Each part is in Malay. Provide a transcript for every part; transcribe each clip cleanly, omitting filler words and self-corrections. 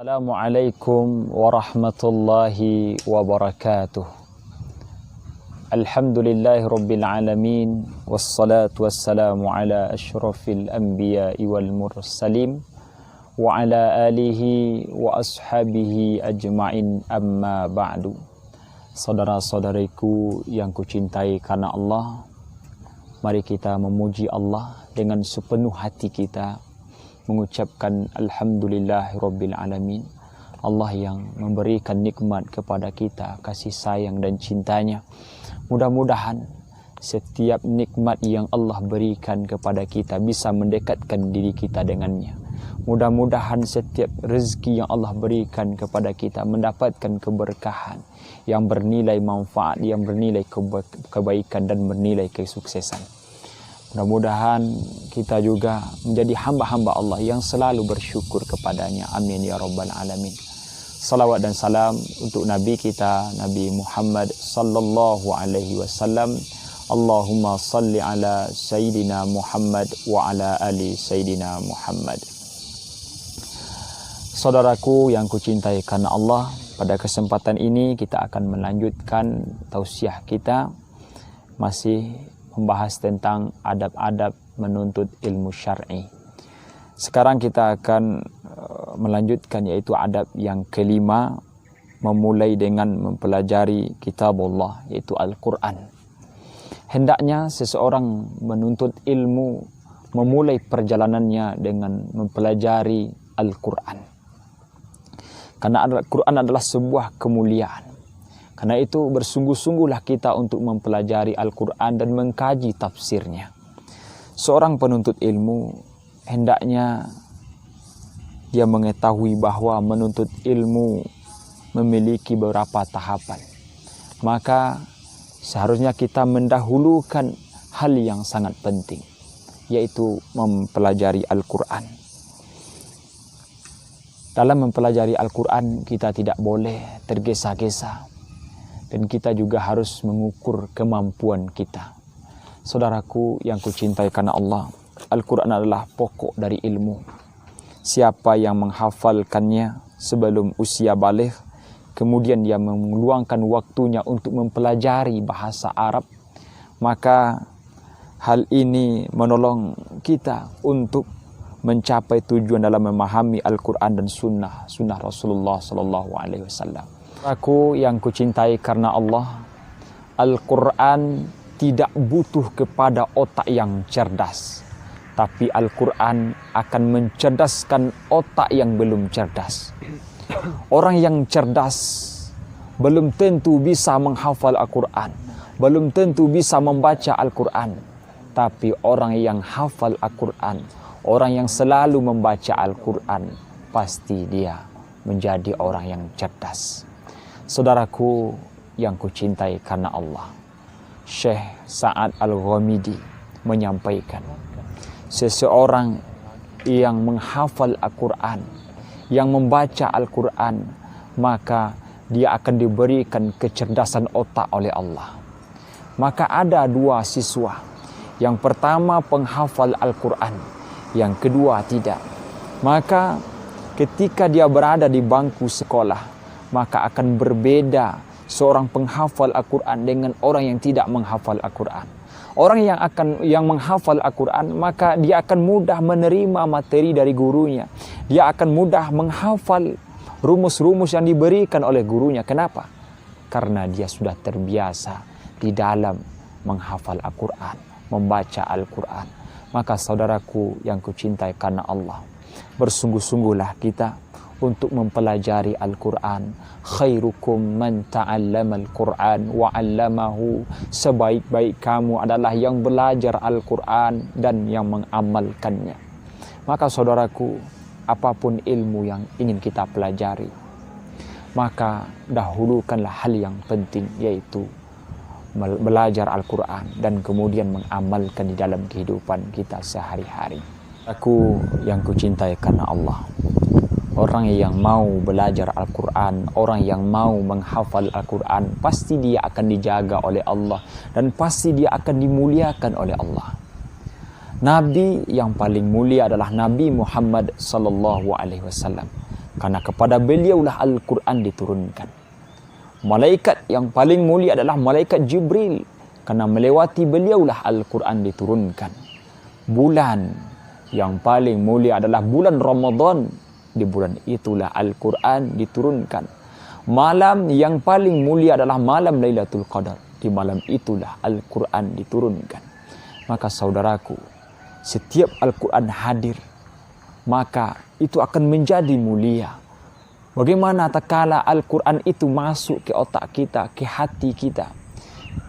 Assalamualaikum warahmatullahi wabarakatuh. Alhamdulillahi rabbil alamin. Wassalatu wassalamu ala ashrafil anbiya'i wal mursalin wa ala alihi wa ashabihi ajma'in, amma ba'du. Saudara-saudariku yang kucintai karena Allah, mari kita memuji Allah dengan sepenuh hati kita, mengucapkan Alhamdulillahi rabbil alamin. Allah yang memberikan nikmat kepada kita, kasih sayang dan cintanya. Mudah-mudahan setiap nikmat yang Allah berikan kepada kita bisa mendekatkan diri kita dengannya. Mudah-mudahan setiap rezeki yang Allah berikan kepada kita mendapatkan keberkahan yang bernilai manfaat, yang bernilai kebaikan dan bernilai kesuksesan. Mudah-mudahan kita juga menjadi hamba-hamba Allah yang selalu bersyukur kepadanya. Amin ya rabbal alamin. Salawat dan salam untuk Nabi kita, Nabi Muhammad sallallahu alaihi wasallam. Allahumma salli ala Sayyidina Muhammad wa ala ali Sayyidina Muhammad. Saudaraku yang kucintai karena Allah, pada kesempatan ini kita akan melanjutkan tausiah kita, masih membahas tentang adab-adab menuntut ilmu syar'i. Sekarang kita akan melanjutkan, yaitu adab yang kelima, memulai dengan mempelajari kitab Allah, yaitu Al-Quran. Hendaknya seseorang menuntut ilmu memulai perjalanannya dengan mempelajari Al-Quran. Karena Al-Quran adalah sebuah kemuliaan. Karena itu bersungguh-sungguhlah kita untuk mempelajari Al-Quran dan mengkaji tafsirnya. Seorang penuntut ilmu hendaknya dia mengetahui bahwa menuntut ilmu memiliki beberapa tahapan. Maka seharusnya kita mendahulukan hal yang sangat penting, yaitu mempelajari Al-Quran. Dalam mempelajari Al-Quran kita tidak boleh tergesa-gesa. Dan kita juga harus mengukur kemampuan kita. Saudaraku yang kucintai karena Allah, Al-Quran adalah pokok dari ilmu. Siapa yang menghafalkannya sebelum usia baligh, kemudian dia meluangkan waktunya untuk mempelajari bahasa Arab, maka hal ini menolong kita untuk mencapai tujuan dalam memahami Al-Quran dan sunnah Rasulullah SAW. Aku yang kucintai karena Allah, Al-Quran tidak butuh kepada otak yang cerdas, tapi Al-Quran akan mencerdaskan otak yang belum cerdas. Orang yang cerdas belum tentu bisa menghafal Al-Quran, belum tentu bisa membaca Al-Quran, tapi orang yang hafal Al-Quran, orang yang selalu membaca Al-Quran, pasti dia menjadi orang yang cerdas. Saudaraku yang kucintai karena Allah, Syekh Sa'ad Al-Ghamidi menyampaikan, seseorang yang menghafal Al-Quran, yang membaca Al-Quran, maka dia akan diberikan kecerdasan otak oleh Allah. Maka ada dua siswa, yang pertama penghafal Al-Quran, yang kedua tidak. Maka ketika dia berada di bangku sekolah, maka akan berbeda seorang penghafal Al-Quran dengan orang yang tidak menghafal Al-Quran. Orang yang menghafal Al-Quran, maka dia akan mudah menerima materi dari gurunya. Dia akan mudah menghafal rumus-rumus yang diberikan oleh gurunya. Kenapa? Karena dia sudah terbiasa di dalam menghafal Al-Quran, membaca Al-Quran. Maka saudaraku yang kucintai karena Allah, bersungguh-sungguhlah kita untuk mempelajari Al-Quran. Khairukum man ta'allama Al-Quran wa 'allamahu. Sebaik-baik kamu adalah yang belajar Al-Quran dan yang mengamalkannya. Maka saudaraku, apapun ilmu yang ingin kita pelajari, maka dahulukanlah hal yang penting, yaitu belajar Al-Quran dan kemudian mengamalkan di dalam kehidupan kita sehari-hari. Aku yang kucintai karena Allah, orang yang mau belajar Al-Quran, orang yang mau menghafal Al-Quran, pasti dia akan dijaga oleh Allah dan pasti dia akan dimuliakan oleh Allah. Nabi yang paling mulia adalah Nabi Muhammad sallallahu alaihi wasallam. karena kepada beliaulah Al-Quran diturunkan. Malaikat yang paling mulia adalah malaikat Jibril, karena melewati beliaulah Al-Quran diturunkan. Bulan yang paling mulia adalah bulan Ramadan, di bulan itulah Al-Quran diturunkan. Malam yang paling mulia adalah malam Lailatul Qadar, di malam itulah Al-Quran diturunkan. Maka saudaraku, setiap Al-Quran hadir, maka itu akan menjadi mulia. Bagaimana tatkala Al-Quran itu masuk ke otak kita, ke hati kita,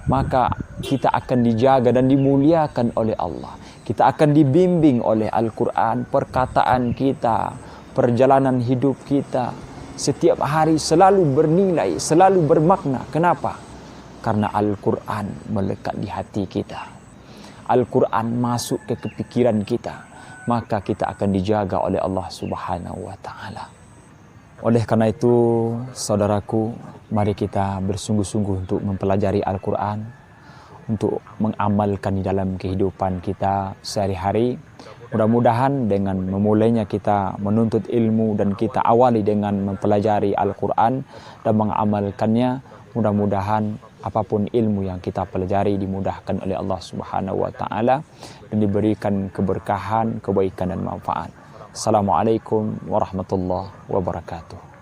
maka kita akan dijaga dan dimuliakan oleh Allah. Kita akan dibimbing oleh Al-Quran, perkataan kita, perjalanan hidup kita, setiap hari selalu bernilai, selalu bermakna. Kenapa? Karena Al-Quran melekat di hati kita. Al-Quran masuk ke kepikiran kita, maka kita akan dijaga oleh Allah Subhanahu wa Ta'ala. Oleh karena itu, saudaraku, mari kita bersungguh-sungguh untuk mempelajari Al-Quran, untuk mengamalkan di dalam kehidupan kita sehari-hari. Mudah-mudahan dengan memulainya kita menuntut ilmu dan kita awali dengan mempelajari Al-Quran dan mengamalkannya, mudah-mudahan apapun ilmu yang kita pelajari dimudahkan oleh Allah Subhanahu wa Ta'ala dan diberikan keberkahan, kebaikan dan manfaat. Assalamualaikum warahmatullahi wabarakatuh.